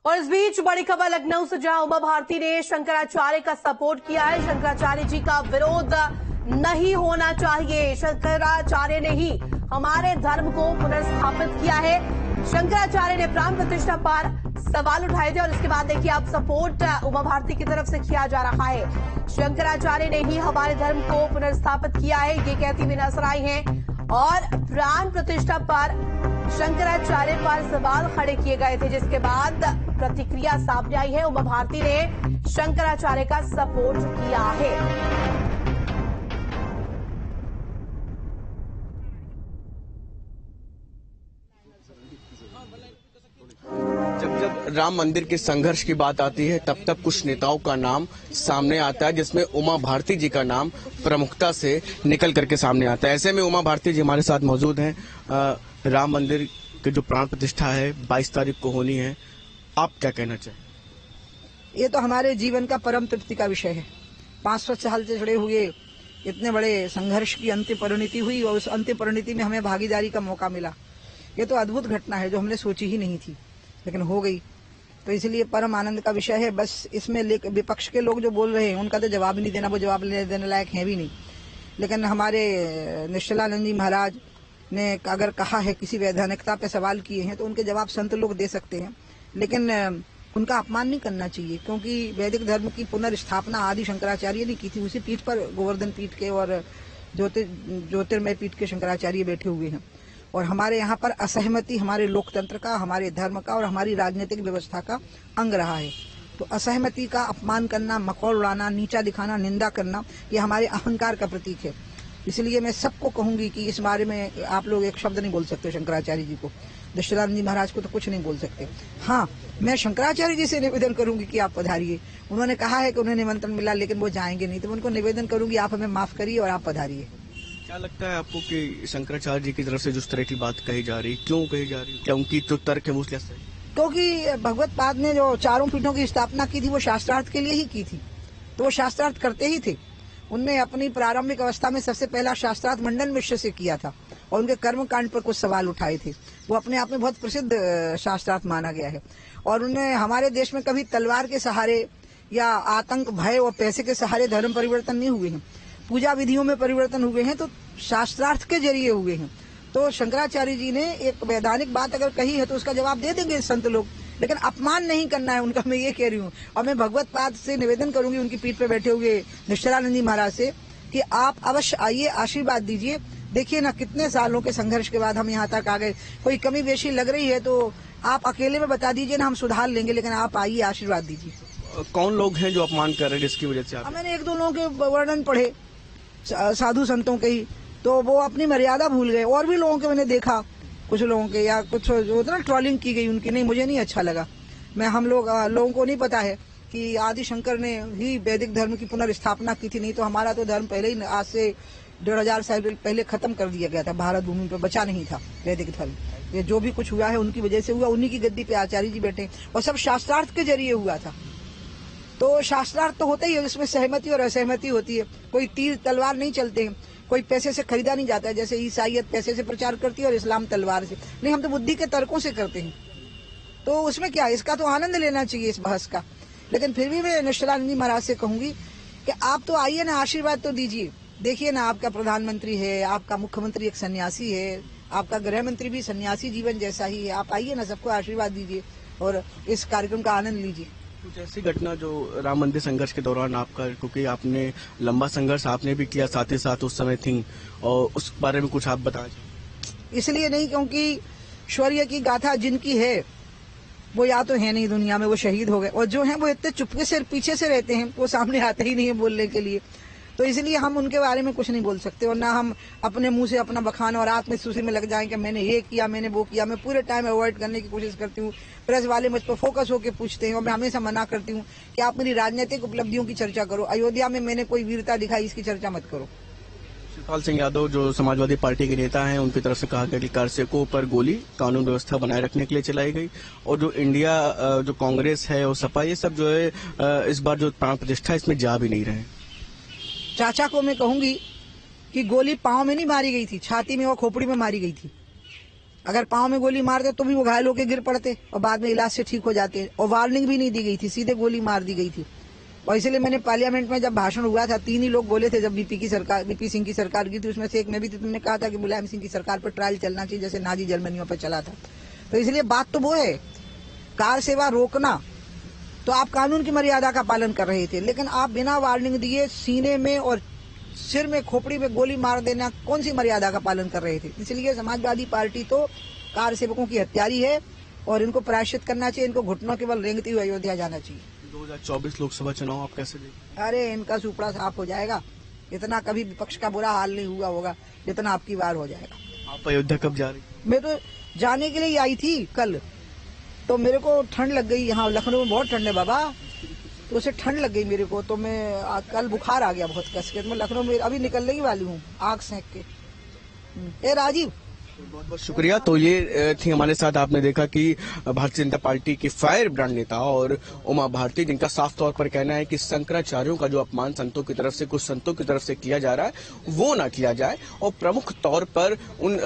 और इस बीच बड़ी खबर लखनऊ से, जहां उमा भारती ने शंकराचार्य का सपोर्ट किया है। शंकराचार्य जी का विरोध नहीं होना चाहिए। शंकराचार्य ने ही हमारे धर्म को पुनर्स्थापित किया है। शंकराचार्य ने प्राण प्रतिष्ठा पर सवाल उठाए थे और इसके बाद देखिए अब सपोर्ट उमा भारती की तरफ से किया जा रहा है। शंकराचार्य ने ही हमारे धर्म को पुनर्स्थापित किया है, ये कहती हुई नजर आई हैं। और प्राण प्रतिष्ठा पर शंकराचार्य पर सवाल खड़े किए गए थे, जिसके बाद प्रतिक्रिया सामने आई है। उमा भारती ने शंकराचार्य का सपोर्ट किया है। जब राम मंदिर के संघर्ष की बात आती है तब कुछ नेताओं का नाम सामने आता है, जिसमें उमा भारती जी का नाम प्रमुखता से निकल करके सामने आता है। ऐसे में उमा भारती जी हमारे साथ मौजूद हैं। राम मंदिर की जो प्राण प्रतिष्ठा है 22 तारीख को होनी है, आप क्या कहना चाहें? ये तो हमारे जीवन का परम तृप्ति का विषय है। 500 साल से जुड़े हुए इतने बड़े संघर्ष की अंतिम परिणति हुई और उस अंतिम परिणति में हमें भागीदारी का मौका मिला। ये तो अद्भुत घटना है जो हमने सोची ही नहीं थी, लेकिन हो गई। तो इसलिए परम आनंद का विषय है। बस इसमें विपक्ष के लोग जो बोल रहे हैं उनका तो जवाब नहीं देना, वो जवाब देने लायक है भी नहीं। लेकिन हमारे निश्चलानंद जी महाराज ने अगर कहा है, किसी वैधानिकता पे सवाल किए हैं, तो उनके जवाब संत लोग दे सकते हैं, लेकिन उनका अपमान नहीं करना चाहिए। क्योंकि वैदिक धर्म की पुनर्स्थापना आदि शंकराचार्य ने की थी। उसी पीठ पर गोवर्धन पीठ के और ज्योतिर्मय पीठ के शंकराचार्य बैठे हुए हैं। और हमारे यहाँ पर असहमति हमारे लोकतंत्र का, हमारे धर्म का और हमारी राजनीतिक व्यवस्था का अंग रहा है। तो असहमति का अपमान करना, मखौल उड़ाना, नीचा दिखाना, निंदा करना, ये हमारे अहंकार का प्रतीक है। इसलिए मैं सबको कहूंगी कि इस बारे में आप लोग एक शब्द नहीं बोल सकते। शंकराचार्य जी को, दशरथ जी महाराज को तो कुछ नहीं बोल सकते। हाँ, मैं शंकराचार्य जी से निवेदन करूंगी कि आप पधारिए। उन्होंने कहा है कि उन्हें निमंत्रण मिला, लेकिन वो जाएंगे नहीं, तो उनको निवेदन करूंगी आप हमें माफ करिए और आप पधारिए। क्या लगता है आपको कि शंकराचार्य जी की तरफ से जिस तरह की बात कही जा रही, क्यों कही जा रही? क्या उनकी जो तर्क है वो क्या सही? क्योंकि भगवत पाद ने जो चारों पीठों की स्थापना की थी वो शास्त्रार्थ के लिए ही की थी, तो वो शास्त्रार्थ करते ही थे। उनने अपनी प्रारंभिक अवस्था में सबसे पहला शास्त्रार्थ मंडन मिश्र से किया था और उनके कर्म कांड पर कुछ सवाल उठाए थे। वो अपने आप में बहुत प्रसिद्ध शास्त्रार्थ माना गया है। और उन्हें हमारे देश में कभी तलवार के सहारे या आतंक, भय और पैसे के सहारे धर्म परिवर्तन नहीं हुए हैं। पूजा विधियों में परिवर्तन हुए हैं तो शास्त्रार्थ के जरिए हुए हैं। तो शंकराचार्य जी ने एक वैधानिक बात अगर कही है तो उसका जवाब दे देंगे संत लोग, लेकिन अपमान नहीं करना है उनका, मैं ये कह रही हूँ। और मैं भगवत पाद से निवेदन करूंगी, उनकी पीठ पे बैठे हुए निश्चलानंद जी महाराज से, कि आप अवश्य आइए, आशीर्वाद दीजिए। देखिए ना, कितने सालों के संघर्ष के बाद हम यहाँ तक आ गए। कोई कमी बेशी लग रही है तो आप अकेले में बता दीजिए ना, हम सुधार लेंगे, लेकिन आप आइए, आशीर्वाद दीजिए। कौन लोग हैं जो अपमान कर रहे हैं जिसकी वजह से? मैंने 1-2 लोगों के वर्णन पढ़े, साधु संतों के ही, तो वो अपनी मर्यादा भूल गए। और भी लोगों के मैंने देखा, कुछ लोगों के या कुछ जो होता ना ट्रोलिंग की गई उनकी, नहीं, मुझे नहीं अच्छा लगा। हम लोगों को नहीं पता है कि आदि शंकर ने ही वैदिक धर्म की पुनर्स्थापना की थी। नहीं तो हमारा तो धर्म पहले ही आज से 1500 साल पहले खत्म कर दिया गया था। भारत भूमि पर बचा नहीं था वैदिक धर्म। ये जो भी कुछ हुआ है उनकी वजह से हुआ। उन्हीं की गद्दी पे आचार्य जी बैठे और सब शास्त्रार्थ के जरिए हुआ था। तो शास्त्रार्थ तो होता ही है, उसमें सहमति और असहमति होती है। कोई तीर तलवार नहीं चलते हैं, कोई पैसे से खरीदा नहीं जाता है। जैसे ईसाईयत पैसे से प्रचार करती है और इस्लाम तलवार से। नहीं, हम तो बुद्धि के तर्कों से करते हैं। तो उसमें क्या, इसका तो आनंद लेना चाहिए इस बहस का। लेकिन फिर भी मैं निश्चलानंद जी महाराज से कहूंगी कि आप तो आइए ना, आशीर्वाद तो दीजिए। देखिए ना, आपका प्रधानमंत्री है, आपका मुख्यमंत्री एक सन्यासी है, आपका गृह मंत्री भी सन्यासी जीवन जैसा ही है। आप आइए ना, सबको आशीर्वाद दीजिए और इस कार्यक्रम का आनंद लीजिए। कुछ ऐसी घटना जो राम मंदिर संघर्ष के दौरान आपका, क्योंकि आपने लंबा संघर्ष आपने भी किया, साथ ही साथ उस समय थी, और उस बारे में कुछ आप बताएं। इसलिए नहीं क्योंकि शौर्य की गाथा जिनकी है वो या तो है नहीं दुनिया में, वो शहीद हो गए, और जो हैं वो इतने चुपके से पीछे से रहते हैं, वो सामने आते ही नहीं है बोलने के लिए। तो इसलिए हम उनके बारे में कुछ नहीं बोल सकते, और ना हम अपने मुंह से अपना बखान और आत्मस्तुति में लग जाएं कि मैंने ये किया, मैंने वो किया। मैं पूरे टाइम अवॉइड करने की कोशिश करती हूँ। प्रेस वाले मुझ पर फोकस होकर पूछते हैं और मैं हमेशा मना करती हूँ कि आप मेरी राजनीतिक उपलब्धियों की चर्चा करो। अयोध्या में मैंने कोई वीरता दिखाई, इसकी चर्चा मत करो। शिवपाल सिंह यादव जो समाजवादी पार्टी के नेता हैं, उनकी तरफ से कहा गया कि कारसेकों पर गोली कानून व्यवस्था बनाए रखने के लिए चलाई गई, और जो इंडिया, जो कांग्रेस है और सपा, ये सब जो है इस बार जो प्राण प्रतिष्ठा इसमें जा भी नहीं रहे। चाचा को मैं कहूंगी कि गोली पांव में नहीं मारी गई थी, छाती में और खोपड़ी में मारी गई थी। अगर पाँव में गोली मारते तो भी वो घायल होकर गिर पड़ते और बाद में इलाज से ठीक हो जाते, और वार्निंग भी नहीं दी गई थी, सीधे गोली मार दी गई थी। और इसलिए मैंने पार्लियामेंट में जब भाषण हुआ था 3 ही लोग बोले थे, जब बीपी सिंह की सरकार की थी, उसमें से एक में भी थी। तुमने कहा था कि मुलायम सिंह की सरकार पर ट्रायल चलना चाहिए जैसे नाजी जर्मनियों पर चला था। तो इसलिए बात तो वो है, कार सेवा रोकना तो आप कानून की मर्यादा का पालन कर रहे थे, लेकिन आप बिना वार्निंग दिए सीने में और सिर में खोपड़ी में गोली मार देना कौन सी मर्यादा का पालन कर रहे थे। इसलिए समाजवादी पार्टी तो कार सेवकों की हत्यारी है और इनको प्रायश्चित करना चाहिए, इनको घुटनों केवल रेंगती हुई अयोध्या जाना चाहिए। 2024 लोकसभा चुनाव आप कैसे देखते हैं? अरे इनका सुपड़ा साफ हो जाएगा, इतना कभी विपक्ष का बुरा हाल नहीं हुआ होगा जितना आपकी बार हो जाएगा। आप अयोध्या कब जा रही? मैं तो जाने के लिए आई थी कल, तो मेरे को ठंड लग गई। यहाँ लखनऊ में बहुत ठंड है बाबा, तो उसे ठंड लग गई मेरे को, तो मैं कल बुखार आ गया बहुत कस के। मैं लखनऊ में अभी निकलने ही वाली हूँ आग सेंक के। ए राजीव, बहुत बहुत शुक्रिया। तो ये थी हमारे साथ, आपने देखा कि भारतीय जनता पार्टी की फायर ब्रांड नेता और उमा भारती, जिनका साफ तौर पर कहना है कि शंकराचार्यों का जो अपमान संतों की तरफ से, कुछ संतों की तरफ से किया जा रहा है वो ना किया जाए, और प्रमुख तौर पर उन